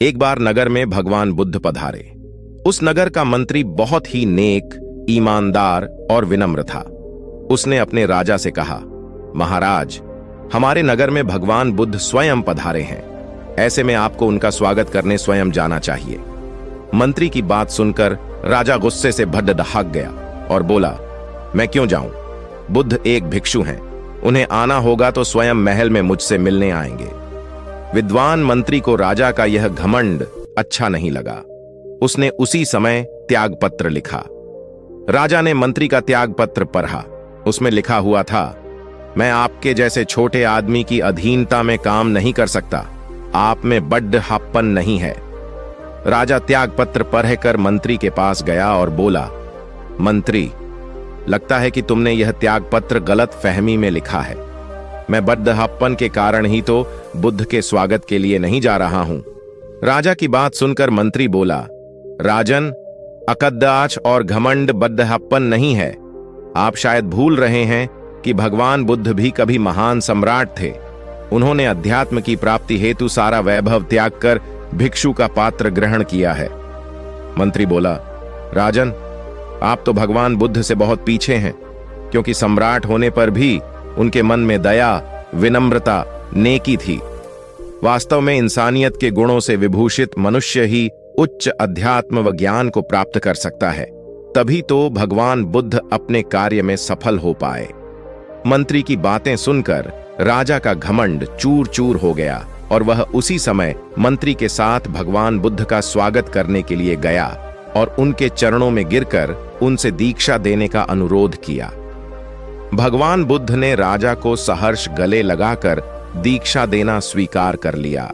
एक बार नगर में भगवान बुद्ध पधारे। उस नगर का मंत्री बहुत ही नेक, ईमानदार और विनम्र था। उसने अपने राजा से कहा, महाराज, हमारे नगर में भगवान बुद्ध स्वयं पधारे हैं। ऐसे में आपको उनका स्वागत करने स्वयं जाना चाहिए। मंत्री की बात सुनकर राजा गुस्से से भड़बड़ा गया और बोला, मैं क्यों जाऊं? बुद्ध एक भिक्षु हैं, उन्हें आना होगा तो स्वयं महल में मुझसे मिलने आएंगे। विद्वान मंत्री को राजा का यह घमंड अच्छा नहीं लगा। उसने उसी समय त्यागपत्र लिखा। राजा ने मंत्री का त्यागपत्र पढ़ा। उसमें लिखा हुआ था, मैं आपके जैसे छोटे आदमी की अधीनता में काम नहीं कर सकता। आप में बड्ढापन नहीं है। राजा त्यागपत्र पढ़कर मंत्री के पास गया और बोला, मंत्री, लगता है कि तुमने यह त्यागपत्र गलत फहमी में लिखा है। मैं बड्ढापन के कारण ही तो बुद्ध के स्वागत के लिए नहीं जा रहा हूं। राजा की बात सुनकर मंत्री बोला, राजन, अकद्दाच और घमंड बड्ढापन नहीं है। आप शायद भूल रहे हैं कि भगवान बुद्ध भी कभी महान सम्राट थे। उन्होंने अध्यात्म की प्राप्ति हेतु सारा वैभव त्याग कर भिक्षु का पात्र ग्रहण किया है। मंत्री बोला, राजन, आप तो भगवान बुद्ध से बहुत पीछे हैं, क्योंकि सम्राट होने पर भी उनके मन में दया, विनम्रता, नेकी थी। वास्तव में इंसानियत के गुणों से विभूषित मनुष्य ही उच्च अध्यात्म व ज्ञान को प्राप्त कर सकता है। तभी तो भगवान बुद्ध अपने कार्य में सफल हो पाए। मंत्री की बातें सुनकर राजा का घमंड चूर चूर हो गया और वह उसी समय मंत्री के साथ भगवान बुद्ध का स्वागत करने के लिए गया और उनके चरणों में गिरकर उनसे दीक्षा देने का अनुरोध किया। भगवान बुद्ध ने राजा को सहर्ष गले लगाकर दीक्षा देना स्वीकार कर लिया।